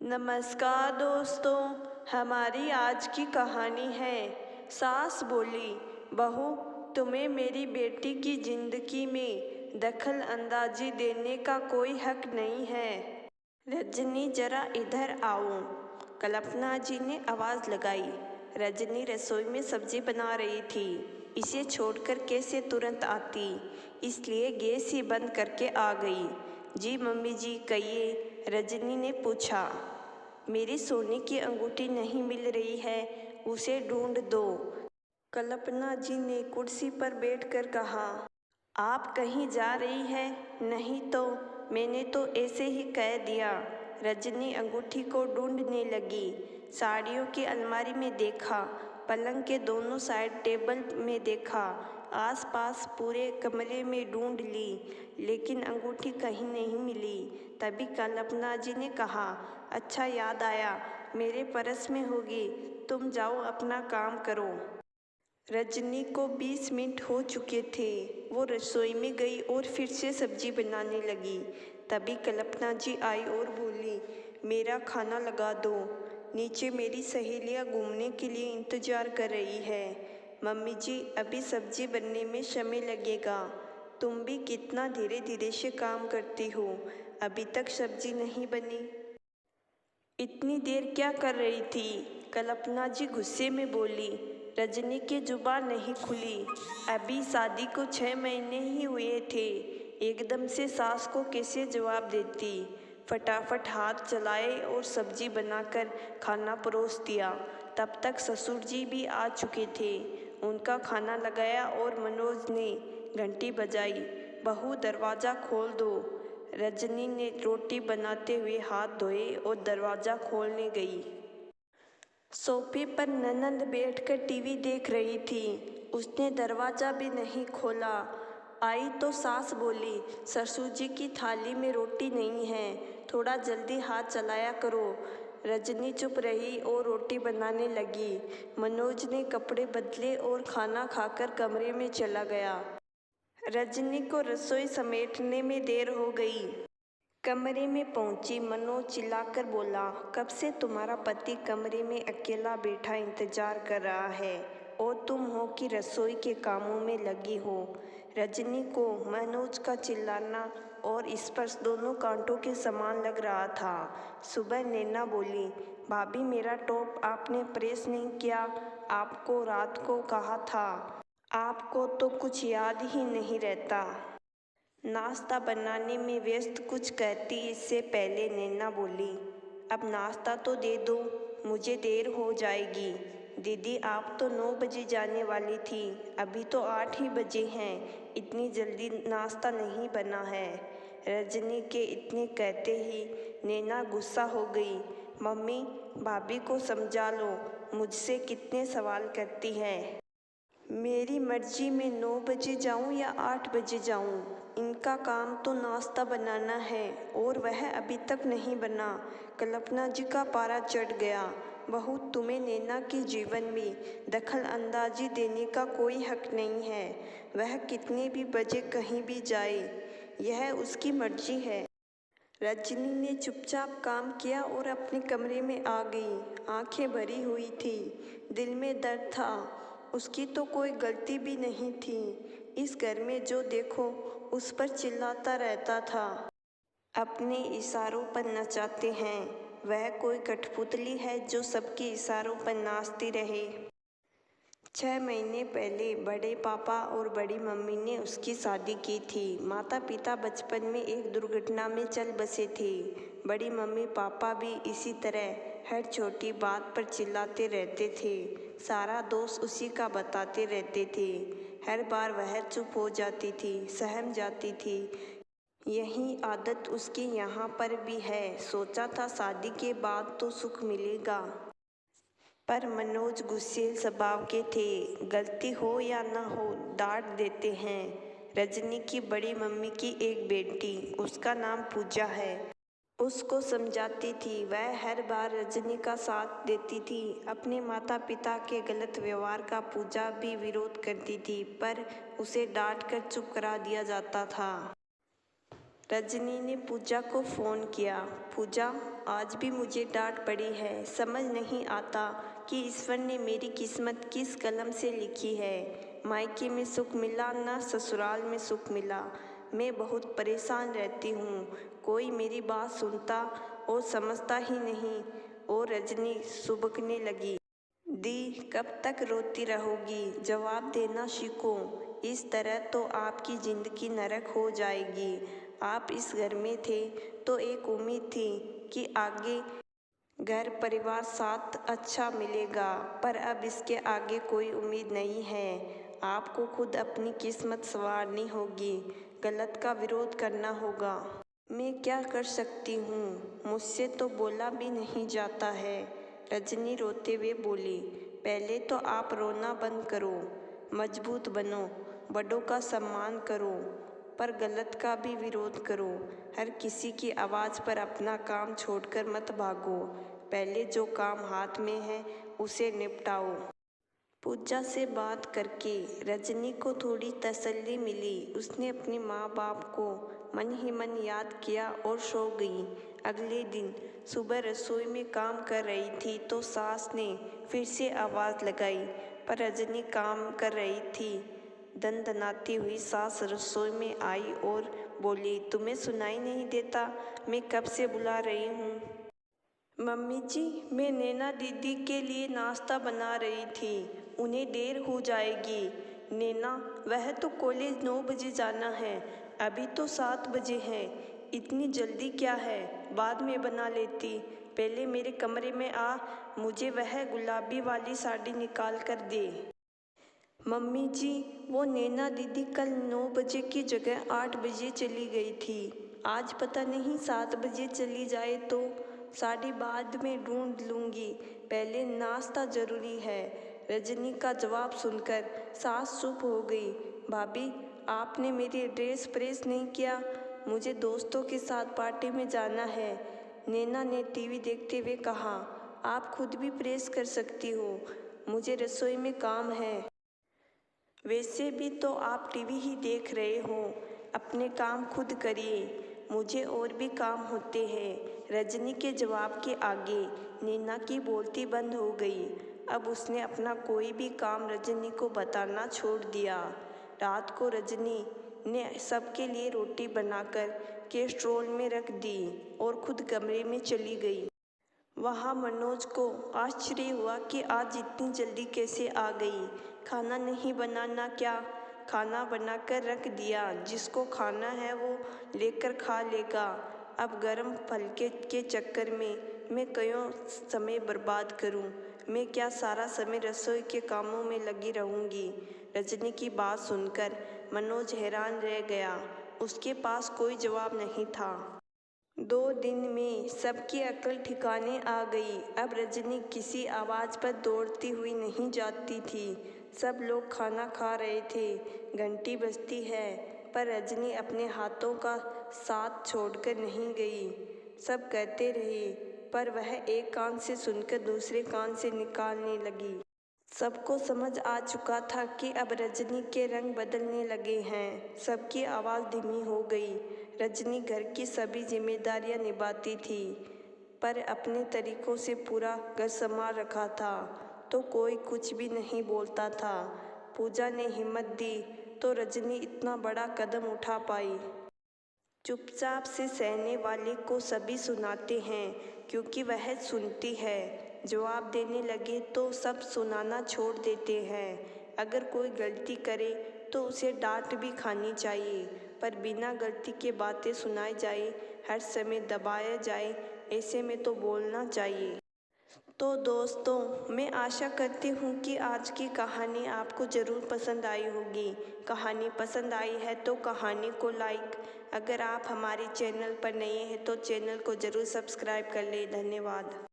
नमस्कार दोस्तों, हमारी आज की कहानी है सास बोली, बहू तुम्हें मेरी बेटी की जिंदगी में दखल अंदाजी देने का कोई हक नहीं है। रजनी जरा इधर आओ, कल्पना जी ने आवाज़ लगाई। रजनी रसोई में सब्जी बना रही थी। इसे छोड़कर कैसे तुरंत आती, इसलिए गैस ही बंद करके आ गई। जी मम्मी जी कहिए, रजनी ने पूछा। मेरी सोने की अंगूठी नहीं मिल रही है, उसे ढूंढ दो, कल्पना जी ने कुर्सी पर बैठकर कहा। आप कहीं जा रही है? नहीं तो मैंने तो ऐसे ही कह दिया। रजनी अंगूठी को ढूंढने लगी। साड़ियों की अलमारी में देखा, पलंग के दोनों साइड टेबल में देखा, आसपास पूरे कमरे में ढूंढ ली, लेकिन अंगूठी कहीं नहीं मिली। तभी कल्पना जी ने कहा, अच्छा याद आया, मेरे पर्स में होगी, तुम जाओ अपना काम करो। रजनी को 20 मिनट हो चुके थे। वो रसोई में गई और फिर से सब्जी बनाने लगी। तभी कल्पना जी आई और बोली, मेरा खाना लगा दो, नीचे मेरी सहेलियां घूमने के लिए इंतज़ार कर रही है। मम्मी जी अभी सब्जी बनने में समय लगेगा, तुम भी कितना धीरे धीरे से काम करती हो, अभी तक सब्जी नहीं बनी। इतनी देर क्या कर रही थी? कल्पना जी गुस्से में बोली। रजनी की जुबान नहीं खुली। अभी शादी को 6 महीने ही हुए थे, एकदम से सास को कैसे जवाब देती। फटाफट हाथ चलाए और सब्जी बनाकर खाना परोस दिया। तब तक ससुर जी भी आ चुके थे। उनका खाना लगाया और मनोज ने घंटी बजाई। बहू दरवाज़ा खोल दो। रजनी ने रोटी बनाते हुए हाथ धोए और दरवाज़ा खोलने गई। सोफे पर ननंद बैठकर टीवी देख रही थी। उसने दरवाज़ा भी नहीं खोला। आई तो सास बोली, ससुर जी की थाली में रोटी नहीं है, थोड़ा जल्दी हाथ चलाया करो। रजनी चुप रही और रोटी बनाने लगी। मनोज ने कपड़े बदले और खाना खाकर कमरे में चला गया। रजनी को रसोई समेटने में देर हो गई। कमरे में पहुंची, मनोज चिल्लाकर बोला, कब से तुम्हारा पति कमरे में अकेला बैठा इंतजार कर रहा है और तुम हो कि रसोई के कामों में लगी हो। रजनी को मनोज का चिल्लाना और स्पर्श दोनों कांटों के समान लग रहा था। सुबह नैना बोली, भाभी मेरा टॉप आपने प्रेस नहीं किया, आपको रात को कहा था। आपको तो कुछ याद ही नहीं रहता। नाश्ता बनाने में व्यस्त कुछ कहती इससे पहले नैना बोली, अब नाश्ता तो दे दो, मुझे देर हो जाएगी। दीदी आप तो 9 बजे जाने वाली थी, अभी तो 8 ही बजे हैं, इतनी जल्दी नाश्ता नहीं बना है। रजनी के इतने कहते ही नैना गुस्सा हो गई। मम्मी भाभी को समझा लो, मुझसे कितने सवाल करती है। मेरी मर्जी में 9 बजे जाऊं या 8 बजे जाऊं, इनका काम तो नाश्ता बनाना है और वह अभी तक नहीं बना। कल्पना जी का पारा चढ़ गया। बहू तुम्हें नैना के जीवन में दखल अंदाजी देने का कोई हक नहीं है। वह कितने भी बजे कहीं भी जाए, यह उसकी मर्जी है। रजनी ने चुपचाप काम किया और अपने कमरे में आ गई। आंखें भरी हुई थी, दिल में दर्द था। उसकी तो कोई गलती भी नहीं थी। इस घर में जो देखो उस पर चिल्लाता रहता था। अपने इशारों पर नचाते हैं। वह कोई कठपुतली है जो सबके इशारों पर नाचती रहे। 6 महीने पहले बड़े पापा और बड़ी मम्मी ने उसकी शादी की थी। माता पिता बचपन में एक दुर्घटना में चल बसे थे। बड़ी मम्मी पापा भी इसी तरह हर छोटी बात पर चिल्लाते रहते थे। सारा दोष उसी का बताते रहते थे। हर बार वह चुप हो जाती थी, सहम जाती थी। यही आदत उसकी यहाँ पर भी है। सोचा था शादी के बाद तो सुख मिलेगा, पर मनोज गुस्सैल स्वभाव के थे। गलती हो या ना हो डांट देते हैं। रजनी की बड़ी मम्मी की एक बेटी, उसका नाम पूजा है, उसको समझाती थी। वह हर बार रजनी का साथ देती थी। अपने माता पिता के गलत व्यवहार का पूजा भी विरोध करती थी, पर उसे डांट कर चुप करा दिया जाता था। रजनी ने पूजा को फ़ोन किया। पूजा, आज भी मुझे डांट पड़ी है। समझ नहीं आता कि ईश्वर ने मेरी किस्मत किस कलम से लिखी है। मायके में सुख मिला ना ससुराल में सुख मिला। मैं बहुत परेशान रहती हूँ। कोई मेरी बात सुनता और समझता ही नहीं। और रजनी सुबकने लगी। दी, कब तक रोती रहोगी? जवाब देना सीखो। इस तरह तो आपकी ज़िंदगी नरक हो जाएगी। आप इस घर में थे तो एक उम्मीद थी कि आगे घर परिवार साथ अच्छा मिलेगा, पर अब इसके आगे कोई उम्मीद नहीं है। आपको खुद अपनी किस्मत संवारनी होगी, गलत का विरोध करना होगा। मैं क्या कर सकती हूँ? मुझसे तो बोला भी नहीं जाता है। रजनी रोते हुए बोली। पहले तो आप रोना बंद करो, मजबूत बनो, बड़ों का सम्मान करो, पर गलत का भी विरोध करो। हर किसी की आवाज़ पर अपना काम छोड़कर मत भागो। पहले जो काम हाथ में है उसे निपटाओ। पूजा से बात करके रजनी को थोड़ी तसल्ली मिली। उसने अपने माँ बाप को मन ही मन याद किया और सो गई। अगले दिन सुबह रसोई में काम कर रही थी तो सास ने फिर से आवाज़ लगाई, पर रजनी काम कर रही थी। दनदनाती हुई सास रसोई में आई और बोली, तुम्हें सुनाई नहीं देता? मैं कब से बुला रही हूँ। मम्मी जी, मैं नैना दीदी के लिए नाश्ता बना रही थी। उन्हें देर हो जाएगी। नैना, वह तो कॉलेज 9 बजे जाना है। अभी तो 7 बजे हैं। इतनी जल्दी क्या है? बाद में बना लेती। पहले मेरे कमरे में आ, मुझे वह गुलाबी वाली साड़ी निकाल कर दे। मम्मी जी, वो नैना दीदी कल 9 बजे की जगह 8 बजे चली गई थी। आज पता नहीं 7 बजे चली जाए तो। साड़ी बाद में ढूंढ लूँगी, पहले नाश्ता ज़रूरी है। रजनी का जवाब सुनकर सास चुप हो गई। भाभी, आपने मेरी ड्रेस प्रेस नहीं किया? मुझे दोस्तों के साथ पार्टी में जाना है। नैना ने टीवी देखते हुए कहा। आप खुद भी प्रेस कर सकती हो, मुझे रसोई में काम है। वैसे भी तो आप टीवी ही देख रहे हो, अपने काम खुद करिए, मुझे और भी काम होते हैं। रजनी के जवाब के आगे नैना की बोलती बंद हो गई। अब उसने अपना कोई भी काम रजनी को बताना छोड़ दिया। रात को रजनी ने सबके लिए रोटी बनाकर कैस्ट्रोल में रख दी और खुद कमरे में चली गई। वहाँ मनोज को आश्चर्य हुआ कि आज इतनी जल्दी कैसे आ गई। खाना नहीं बनाना क्या? खाना बनाकर रख दिया, जिसको खाना है वो लेकर खा लेगा। अब गर्म फलके के चक्कर में मैं क्यों समय बर्बाद करूं? मैं क्या सारा समय रसोई के कामों में लगी रहूंगी? रजनी की बात सुनकर मनोज हैरान रह गया। उसके पास कोई जवाब नहीं था। 2 दिन में सबकी अक्ल ठिकाने आ गई। अब रजनी किसी आवाज़ पर दौड़ती हुई नहीं जाती थी। सब लोग खाना खा रहे थे। घंटी बजती है, पर रजनी अपने हाथों का साथ छोड़कर नहीं गई। सब कहते रहे, पर वह एक कान से सुनकर दूसरे कान से निकालने लगी। सबको समझ आ चुका था कि अब रजनी के रंग बदलने लगे हैं। सबकी आवाज़ धीमी हो गई। रजनी घर की सभी जिम्मेदारियां निभाती थी, पर अपने तरीकों से पूरा घर संभाल रखा था, तो कोई कुछ भी नहीं बोलता था। पूजा ने हिम्मत दी तो रजनी इतना बड़ा कदम उठा पाई। चुपचाप से सहने वाले को सभी सुनाते हैं, क्योंकि वह सुनती है। जवाब देने लगे तो सब सुनाना छोड़ देते हैं। अगर कोई गलती करे तो उसे डांट भी खानी चाहिए, पर बिना गलती के बातें सुनाई जाए, हर समय दबाया जाए, ऐसे में तो बोलना चाहिए। तो दोस्तों, मैं आशा करती हूँ कि आज की कहानी आपको ज़रूर पसंद आई होगी। कहानी पसंद आई है तो कहानी को लाइक, अगर आप हमारे चैनल पर नए हैं तो चैनल को ज़रूर सब्सक्राइब कर लें। धन्यवाद।